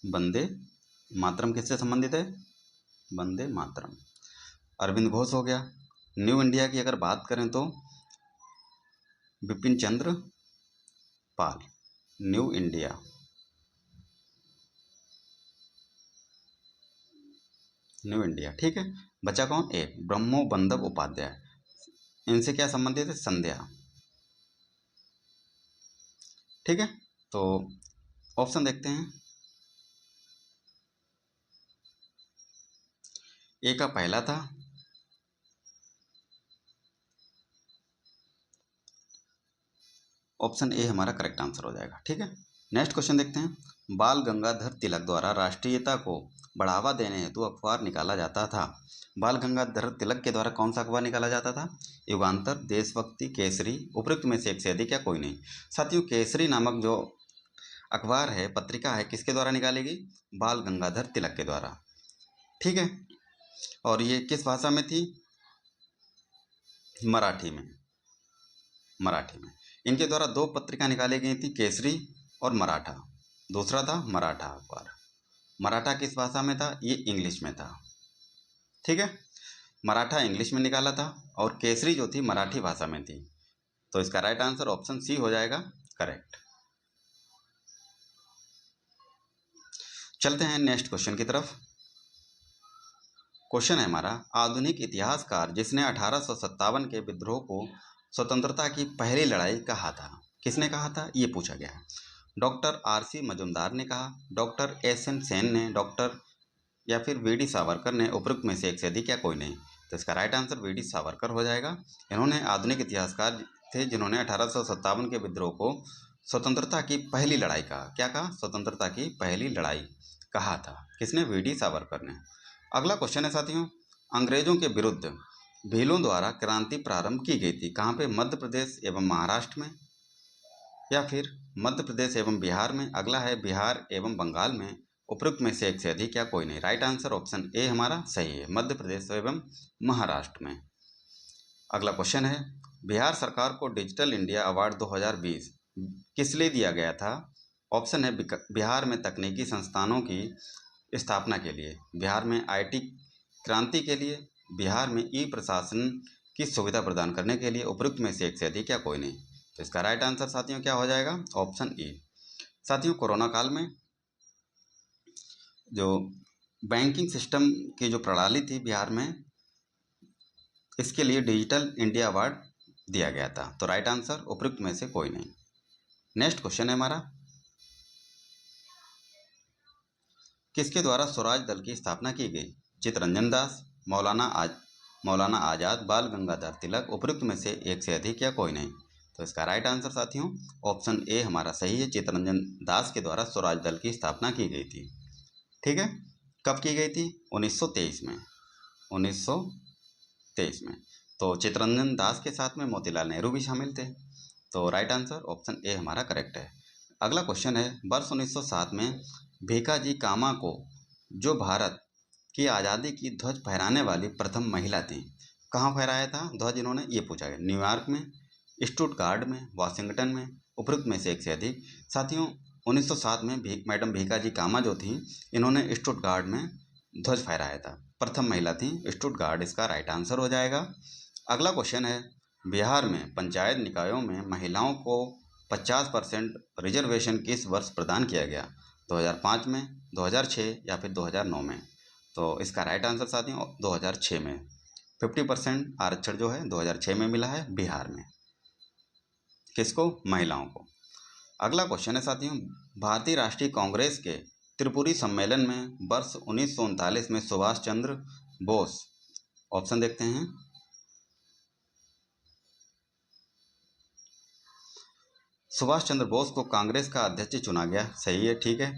वंदे मातरम किससे संबंधित है? वंदे मातरम। अरविंद घोष हो गया। न्यू इंडिया की अगर बात करें तो Bipin Chandra Pal, new India. New India, ठीक है। बचा कौन? एक ब्रह्मोबंदव उपाध्याय। इनसे क्या संबंधित है? संध्या, ठीक है। तो ऑप्शन देखते हैं। ए का पहला था, ऑप्शन ए हमारा करेक्ट आंसर हो जाएगा, ठीक है। नेक्स्ट क्वेश्चन देखते हैं। बाल गंगाधर तिलक द्वारा राष्ट्रीयता को बढ़ावा देने हेतु अखबार निकाला जाता था। बाल गंगाधर तिलक के द्वारा कौन सा अखबार निकाला जाता था? युगांतर, देशभक्ति, केसरी। उपयुक्त में से एक से अधिक या कोई नहीं। साथियों, केसरी नामक जो अखबार है, पत्रिका है, किसके द्वारा निकाली गई? बाल गंगाधर तिलक के द्वारा, ठीक है। और ये किस भाषा में थी? मराठी में। मराठी में। इनके द्वारा दो पत्रिका निकाली गई थी, केसरी और मराठा। दूसरा था मराठा अखबार। मराठा किस भाषा में था? ये इंग्लिश में था, ठीक है। मराठा इंग्लिश में निकाला था और केसरी जो थी मराठी भाषा में थी। तो इसका राइट आंसर ऑप्शन सी हो जाएगा, करेक्ट। चलते हैं नेक्स्ट क्वेश्चन की तरफ। क्वेश्चन है हमारा, आधुनिक इतिहासकार जिसने 1857 के विद्रोह को स्वतंत्रता की पहली लड़ाई कहा था, किसने कहा था? ये पूछा गया है। Doctor RC. मजुमदार ने कहा, डॉक्टर एस.एन. सेन ने, डॉक्टर या फिर वी.डी. सावरकर ने। उपयुक्त में से एक से अधिक या कोई नहीं। तो इसका राइट आंसर वी.डी. सावरकर हो जाएगा। इन्होंने आधुनिक इतिहासकार थे जिन्होंने 1857 के विद्रोह को स्वतंत्रता की पहली लड़ाई कहा। क्या कहा? स्वतंत्रता की पहली लड़ाई कहा था। किसने? वी.डी. सावरकर ने। अगला क्वेश्चन है साथियों, अंग्रेजों के विरुद्ध भीलों द्वारा क्रांति प्रारंभ की गई थी। कहाँ पे? मध्य प्रदेश एवं महाराष्ट्र में, या फिर मध्य प्रदेश एवं बिहार में। अगला है बिहार एवं बंगाल में। उपयुक्त में से एक से अधिक या कोई नहीं। राइट आंसर ऑप्शन ए हमारा सही है, मध्य प्रदेश एवं महाराष्ट्र में। अगला क्वेश्चन है, बिहार सरकार को डिजिटल इंडिया अवार्ड 2020 किस लिए दिया गया था? ऑप्शन है बिहार में तकनीकी संस्थानों की स्थापना के लिए, बिहार में आईटी क्रांति के लिए, बिहार में ई प्रशासन की सुविधा प्रदान करने के लिए। उपयुक्त में से एक से अधिक या कोई नहीं। तो इसका राइट आंसर साथियों क्या हो जाएगा? Option E. साथियों, कोरोना काल में जो बैंकिंग सिस्टम की जो प्रणाली थी बिहार में, इसके लिए डिजिटल इंडिया अवार्ड दिया गया था। तो राइट आंसर उपयुक्त में से कोई नहीं। नेक्स्ट क्वेश्चन है हमारा, किसके द्वारा स्वराज दल की स्थापना की गई? चित्तरंजन दास, मौलाना आजाद, बाल गंगाधर तिलक। उपयुक्त में से एक से अधिक या कोई नहीं। तो इसका राइट आंसर साथियों ऑप्शन ए हमारा सही है, चित्तरंजन दास के द्वारा स्वराज दल की स्थापना की गई थी, ठीक है। कब की गई थी? 1923 में। 1923 में। तो चित्तरंजन दास के साथ में मोतीलाल नेहरू भी शामिल थे। तो राइट आंसर ऑप्शन ए हमारा करेक्ट है। अगला क्वेश्चन है, वर्ष 1907 में भीकाजी कामा को जो भारत की आज़ादी की ध्वज फहराने वाली प्रथम महिला थी, कहाँ फहराया था ध्वज इन्होंने? ये पूछा गया। न्यूयॉर्क में, स्टुटगार्ट में, वाशिंगटन में। उपयुक्त में से एक से अधिक। साथियों, 1907 में मैडम भीकाजी कामा जो थी, इन्होंने स्टुटगार्ट में ध्वज फहराया था। प्रथम महिला थी स्टुटगार्ट, इसका राइट आंसर हो जाएगा। अगला क्वेश्चन है, बिहार में पंचायत निकायों में महिलाओं को 50% रिजर्वेशन किस वर्ष प्रदान किया गया? 2005 में, 2006 या फिर 2009 में। तो इसका राइट आंसर साथियों 2006 में। 50% आरक्षण जो है 2006 में मिला है बिहार में। किसको? महिलाओं को। अगला क्वेश्चन है साथियों, भारतीय राष्ट्रीय कांग्रेस के त्रिपुरी सम्मेलन में वर्ष 1939 में सुभाष चंद्र बोस, ऑप्शन देखते हैं, सुभाष चंद्र बोस को कांग्रेस का अध्यक्ष चुना गया। सही है, ठीक है।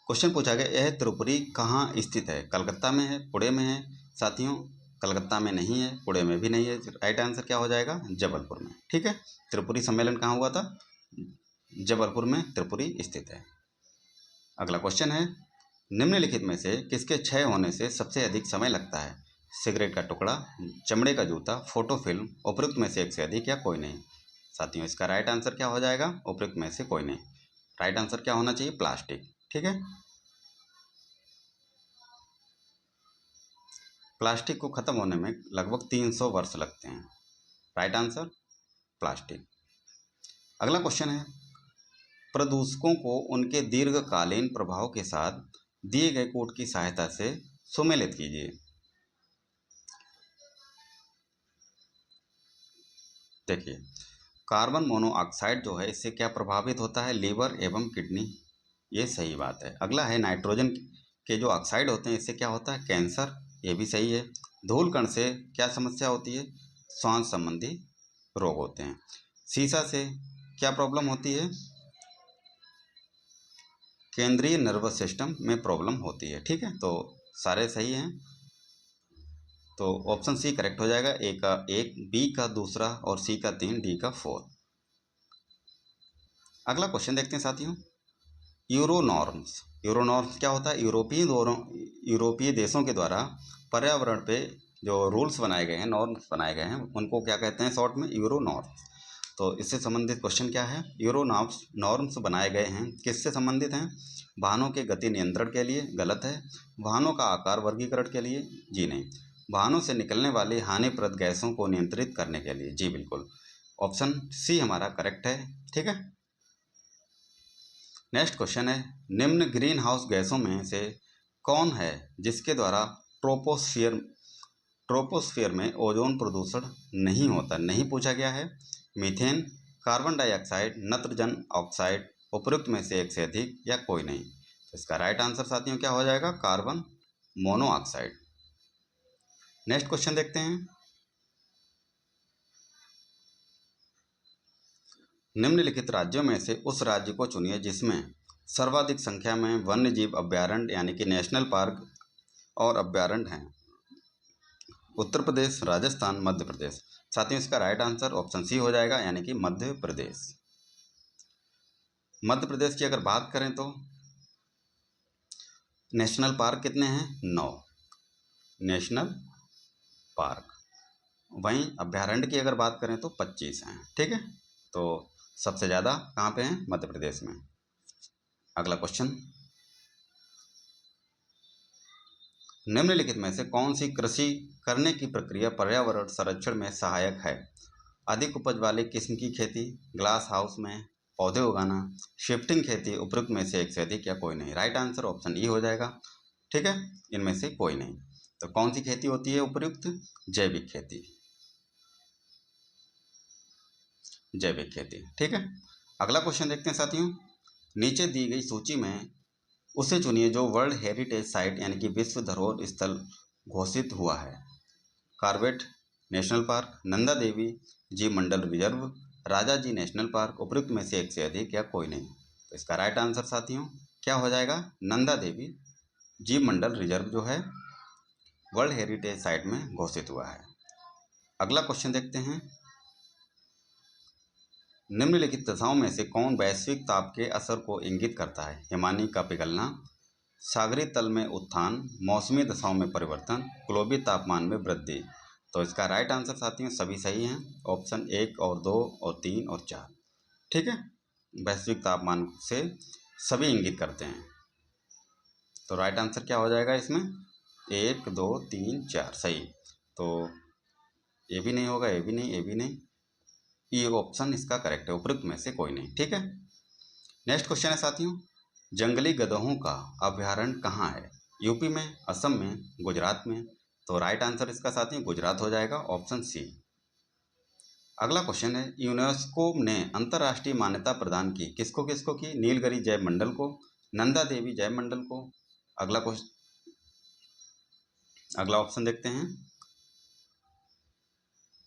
क्वेश्चन पूछा गया, यह त्रिपुरी कहाँ स्थित है? कलकत्ता में है, पुणे में है? साथियों कलकत्ता में नहीं है, पुणे में भी नहीं है। राइट आंसर क्या हो जाएगा? जबलपुर में। ठीक है, त्रिपुरी सम्मेलन कहाँ हुआ था? जबलपुर में त्रिपुरी स्थित है। अगला क्वेश्चन है, निम्नलिखित में से किसके क्षय होने से सबसे अधिक समय लगता है? सिगरेट का टुकड़ा, चमड़े का जूता, फोटो फिल्म, उपयुक्त में से एक से अधिक या कोई नहीं? साथियों इसका राइट आंसर क्या हो जाएगा? उपयुक्त में से कोई नहीं। राइट आंसर क्या होना चाहिए? प्लास्टिक। ठीक है, प्लास्टिक को खत्म होने में लगभग 300 वर्ष लगते हैं। Right answer plastic. अगला क्वेश्चन है, प्रदूषकों को उनके दीर्घकालीन प्रभाव के साथ दिए गए कोड की सहायता से सुमेलित कीजिए। देखिए, कार्बन मोनोऑक्साइड जो है इससे क्या प्रभावित होता है? लीवर एवं किडनी। ये सही बात है। अगला है, नाइट्रोजन के जो ऑक्साइड होते हैं इससे क्या होता है? कैंसर। ये भी सही है। धूल कण से क्या समस्या होती है? श्वास संबंधी रोग होते हैं। सीसा से क्या प्रॉब्लम होती है? केंद्रीय नर्वस सिस्टम में प्रॉब्लम होती है। ठीक है, तो सारे सही हैं, तो ऑप्शन सी करेक्ट हो जाएगा। ए का 1, बी का 2 और सी का 3, डी का 4। अगला क्वेश्चन देखते हैं साथियों, यूरो नॉर्म्स। यूरो नॉर्म्स क्या होता है? यूरोपीय देशों के द्वारा पर्यावरण पे जो रूल्स बनाए गए हैं, नॉर्म्स बनाए गए हैं, उनको क्या कहते हैं शॉर्ट में? Euro norms. तो इससे संबंधित क्वेश्चन क्या है? यूरो नॉर्म्स बनाए गए हैं, किससे संबंधित हैं? वाहनों के गति नियंत्रण के लिए, गलत है। वाहनों का आकार वर्गीकरण के लिए, जी नहीं। वाहनों से निकलने वाली हानिप्रद गैसों को नियंत्रित करने के लिए, जी बिल्कुल। ऑप्शन सी हमारा करेक्ट है। ठीक है, नेक्स्ट क्वेश्चन है, निम्न ग्रीन हाउस गैसों में से कौन है जिसके द्वारा ट्रोपोस्फियर में ओजोन प्रदूषण नहीं होता? नहीं पूछा गया है। Methane, carbon dioxide, nitrogen oxide, उपयुक्त में से एक से अधिक या कोई नहीं? तो इसका राइट आंसर साथियों क्या हो जाएगा? Carbon monoxide. नेक्स्ट क्वेश्चन देखते हैं, निम्नलिखित राज्यों में से उस राज्य को चुनिए जिसमें सर्वाधिक संख्या में वन्य जीव अभ्यारण्य यानी कि नेशनल पार्क और अभ्यारण्य हैं। उत्तर प्रदेश, राजस्थान, मध्य प्रदेश। साथियों इसका राइट आंसर ऑप्शन सी हो जाएगा, यानी कि मध्य प्रदेश। मध्य प्रदेश की अगर बात करें तो नेशनल पार्क कितने हैं? 9 नेशनल पार्क। वहीं अभ्यारण्य की अगर बात करें तो 25 हैं। ठीक है, तो सबसे ज़्यादा कहाँ पे हैं? मध्य प्रदेश में। अगला क्वेश्चन, निम्नलिखित में से कौन सी कृषि करने की प्रक्रिया पर्यावरण संरक्षण में सहायक है? अधिक उपज वाली किस्म की खेती, ग्लास हाउस में पौधे उगाना, शिफ्टिंग खेती, उपयुक्त में से एक से अधिक या कोई नहीं? राइट आंसर ऑप्शन ई हो जाएगा। ठीक है, इनमें से कोई नहीं। तो कौन सी खेती होती है उपयुक्त? जैविक खेती। जैविक खेती। ठीक है, अगला क्वेश्चन देखते हैं साथियों, नीचे दी गई सूची में उसे चुनिए जो वर्ल्ड हेरिटेज साइट यानी कि विश्व धरोहर स्थल घोषित हुआ है। Corbett national park, Nanda Devi जीव मंडल रिजर्व, राजा जी नेशनल पार्क, उपयुक्त में से एक से अधिक या कोई नहीं? तो इसका राइट आंसर साथियों क्या हो जाएगा? नंदा देवी जीव मंडल रिजर्व जो है वर्ल्ड हेरिटेज साइट में घोषित हुआ है। अगला क्वेश्चन देखते हैं, निम्नलिखित दशाओं में से कौन वैश्विक ताप के असर को इंगित करता है? हिमानी का पिघलना, सागरीय तल में उत्थान, मौसमी दशाओं में परिवर्तन, ग्लोबी तापमान में वृद्धि। तो इसका राइट आंसर साथियों सभी सही हैं, ऑप्शन 1 और 2 और 3 और 4। ठीक है, वैश्विक तापमान से सभी इंगित करते हैं। तो राइट आंसर क्या हो जाएगा इसमें? 1 2 3 4 सही। तो ये भी नहीं होगा, ये भी नहीं, ये भी नहीं, ये ऑप्शन इसका करेक्ट है, उपयुक्त में से कोई नहीं। ठीक है, नेक्स्ट क्वेश्चन है साथियों, जंगली गधों का अभ्यारण्य कहाँ है? यूपी में, असम में, गुजरात में? तो राइट आंसर इसका साथियों गुजरात हो जाएगा, ऑप्शन सी। अगला क्वेश्चन है, यूनेस्को ने अंतर्राष्ट्रीय मान्यता प्रदान की, किसको किसको की? नीलगिरी जैव मंडल को, नंदा देवी जैव मंडल को। अगला क्वेश्चन, अगला ऑप्शन देखते हैं,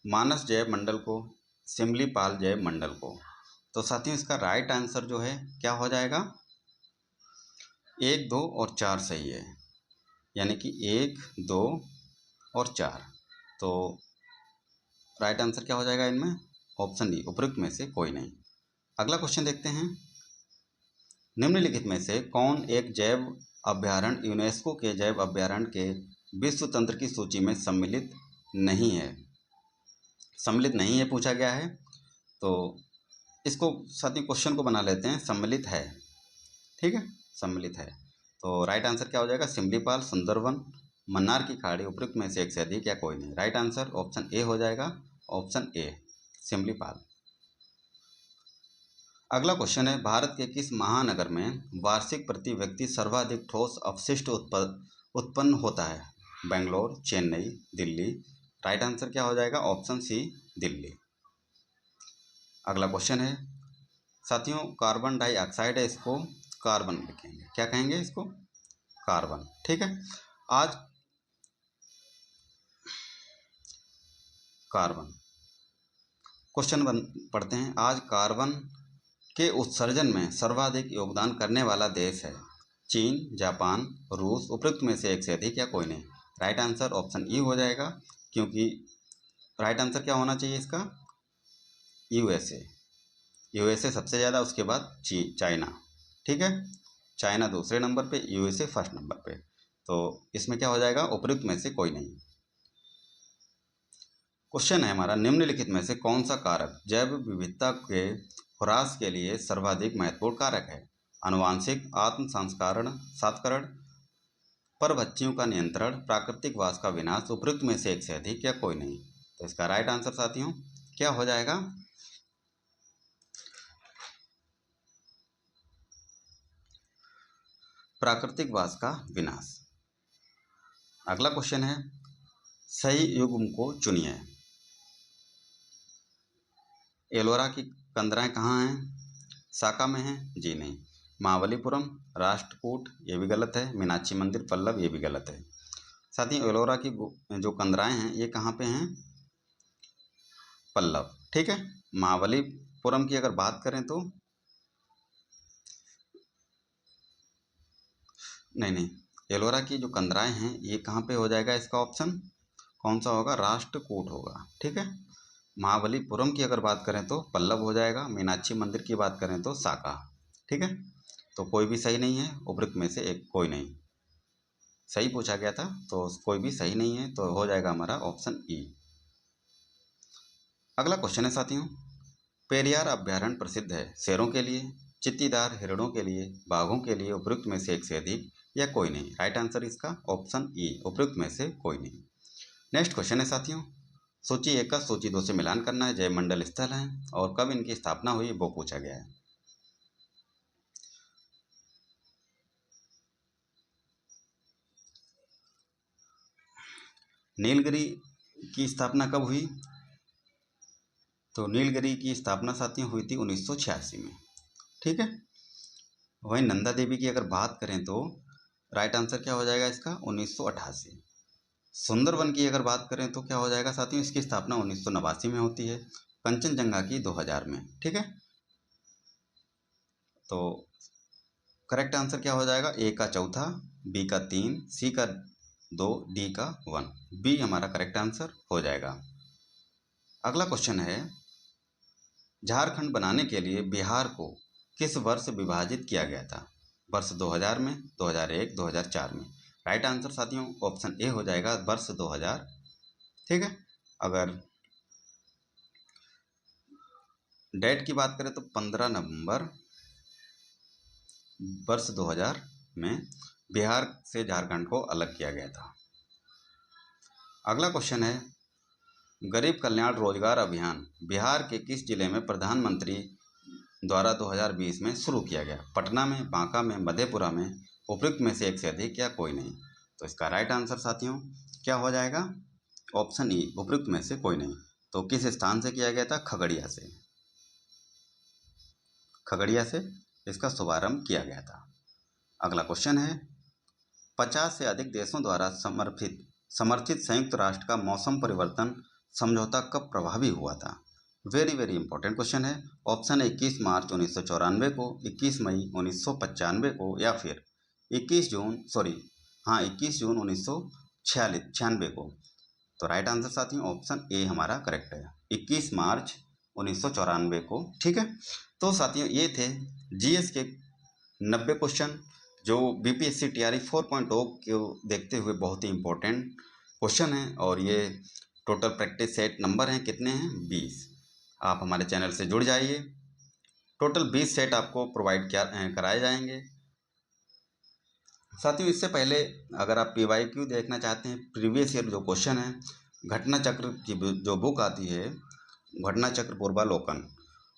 मानस जैव मंडल को, सिमलीपाल जैव मंडल को। तो साथियों इसका राइट आंसर जो है क्या हो जाएगा? 1, 2 और 4 सही है, यानी कि 1, 2 और 4। तो राइट आंसर क्या हो जाएगा इनमें? ऑप्शन डी, उपयुक्त में से कोई नहीं। अगला क्वेश्चन देखते हैं, निम्नलिखित में से कौन एक जैव अभयारण्य यूनेस्को के जैव अभयारण्य के विश्व तंत्र की सूची में सम्मिलित नहीं है? सम्मिलित नहीं है पूछा गया है, तो इसको साथ ही क्वेश्चन को बना लेते हैं, सम्मिलित है। ठीक है, सम्मिलित है। तो राइट आंसर क्या हो जाएगा? सिमलीपाल, सुंदरवन, मन्नार की खाड़ी, उपयुक्त में से एक से अधिक या कोई नहीं। राइट आंसर ऑप्शन ए हो जाएगा, ऑप्शन ए, सिमलीपाल। अगला क्वेश्चन है, भारत के किस महानगर में वार्षिक प्रति व्यक्ति सर्वाधिक ठोस अपशिष्ट उत्पन्न होता है? बेंगलोर, चेन्नई, दिल्ली। राइट आंसर क्या हो जाएगा? Option C, Delhi. अगला क्वेश्चन है साथियों, कार्बन डाइऑक्साइड है, इसको कार्बन लिखेंगे, क्या कहेंगे इसको? कार्बन। ठीक है, आज कार्बन क्वेश्चन पढ़ते हैं, आज कार्बन के उत्सर्जन में सर्वाधिक योगदान करने वाला देश है? चीन, जापान, रूस। उपयुक्त में से एक से अधिक या कोई नहीं। राइट आंसर ऑप्शन ई हो जाएगा, क्योंकि राइट आंसर क्या होना चाहिए इसका? यूएसए। यूएसए सबसे ज़्यादा, उसके बाद चाइना। ठीक है, चाइना दूसरे नंबर पे, यूएसए फर्स्ट नंबर पे। तो इसमें क्या हो जाएगा? उपयुक्त में से कोई नहीं। क्वेश्चन है हमारा, निम्नलिखित में से कौन सा कारक जैव विविधता के ह्रास के लिए सर्वाधिक महत्वपूर्ण कारक है? आनुवांशिक, आत्म संस्करण, परभक्षियों का नियंत्रण, प्राकृतिक वास का विनाश। उपयुक्त में से एक से अधिक या कोई नहीं। तो इसका राइट आंसर साथियों क्या हो जाएगा? प्राकृतिक वास का विनाश। अगला क्वेश्चन है, सही युग्म को चुनिए। एलोरा की कंदराएं कहाँ हैं? साका में हैं? जी नहीं। महाबलीपुरम, राष्ट्रकूट, ये भी गलत है। मीनाक्षी मंदिर, पल्लव, ये भी गलत है। साथ ही एलोरा की जो कंदराएं हैं ये कहाँ पे हैं? पल्लव। ठीक है, महाबलीपुरम की अगर बात करें तो नहीं, एलोरा की जो कंदराएं हैं ये कहाँ पे हो जाएगा? इसका ऑप्शन कौन सा होगा? राष्ट्रकूट होगा। ठीक है, महाबलीपुरम की अगर बात करें तो पल्लव हो जाएगा। मीनाक्षी मंदिर की बात करें तो साका। ठीक है, तो कोई भी सही नहीं है, उपयुक्त में से एक कोई नहीं। सही पूछा गया था, तो कोई भी सही नहीं है, तो हो जाएगा हमारा ऑप्शन ई। अगला क्वेश्चन है साथियों, पेरियार अभ्यारण्य प्रसिद्ध है शेरों के लिए, चित्तीदार हिरणों के लिए, बाघों के लिए। उपयुक्त में से एक से अधिक या कोई नहीं। राइट आंसर इसका ऑप्शन ई, उपयुक्त में से कोई नहीं। नेक्स्ट क्वेश्चन है साथियों, सूची 1 का सूची 2 से मिलान करना है। जैव मंडल स्थल है और कब इनकी स्थापना हुई वो पूछा गया है। नीलगिरी की स्थापना कब हुई? तो नीलगिरी की स्थापना साथियों हुई थी 1986 में। ठीक है, वहीं नंदा देवी की अगर बात करें तो राइट आंसर क्या हो जाएगा इसका? 1988। सुंदरवन की अगर बात करें तो क्या हो जाएगा साथियों? इसकी स्थापना 1989 में होती है। कंचनजंगा की 2000 में। ठीक है, तो करेक्ट आंसर क्या हो जाएगा? ए का चौथा, बी का 3, सी का 2, डी का 1। बी हमारा करेक्ट आंसर हो जाएगा। अगला क्वेश्चन है, झारखंड बनाने के लिए बिहार को किस वर्ष विभाजित किया गया था? वर्ष 2000 में, 2001, 2004 में। राइट आंसर साथियों ऑप्शन ए हो जाएगा, वर्ष 2000। ठीक है, अगर डेट की बात करें तो 15 नवंबर वर्ष 2000 में बिहार से झारखंड को अलग किया गया था। अगला क्वेश्चन है, गरीब कल्याण रोजगार अभियान बिहार के किस जिले में प्रधानमंत्री द्वारा 2020 में शुरू किया गया? पटना में, बांका में, मधेपुरा में। उपयुक्त में से एक से अधिक या कोई नहीं। तो इसका राइट आंसर साथियों क्या हो जाएगा? ऑप्शन ई, उपयुक्त में से कोई नहीं। तो किस स्थान से किया गया था? खगड़िया से। खगड़िया से इसका शुभारंभ किया गया था। अगला क्वेश्चन है, 50 से अधिक देशों द्वारा समर्थित संयुक्त राष्ट्र का मौसम परिवर्तन समझौता कब प्रभावी हुआ था? वेरी वेरी इंपॉर्टेंट क्वेश्चन है। ऑप्शन 21 मार्च 1994 को, 21 मई 1995 को, या फिर 21 जून 1996 को। तो राइट आंसर साथियों ऑप्शन ए हमारा करेक्ट है, 21 मार्च 1994 को। ठीक है, तो साथियों ये थे जीएस के 90 क्वेश्चन जो बीपीएससी टीआरई 4.0 को देखते हुए बहुत ही इंपॉर्टेंट क्वेश्चन है। और ये टोटल प्रैक्टिस सेट नंबर हैं कितने हैं? 20। आप हमारे चैनल से जुड़ जाइए। टोटल 20 सेट आपको प्रोवाइड कराए जाएंगे। साथियों इससे पहले अगर आप PYQ देखना चाहते हैं, प्रीवियस ईयर जो क्वेश्चन है, घटना चक्र की जो बुक आती है, घटना चक्र पूर्वालोकन,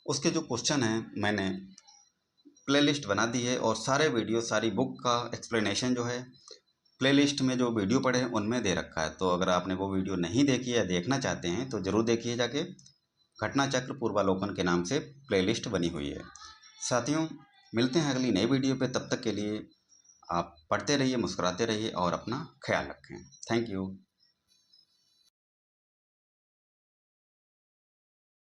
उसके जो क्वेश्चन हैं मैंने प्लेलिस्ट बना दी है और सारे वीडियो सारी बुक का एक्सप्लेनेशन जो है प्लेलिस्ट में जो वीडियो पड़े हैं उनमें दे रखा है। तो अगर आपने वो वीडियो नहीं देखी या देखना चाहते हैं तो ज़रूर देखिए जाके, घटना चक्र पूर्वालोकन के नाम से प्लेलिस्ट बनी हुई है। साथियों मिलते हैं अगली नई वीडियो पे, तब तक के लिए आप पढ़ते रहिए, मुस्कुराते रहिए और अपना ख्याल रखें। Thank you.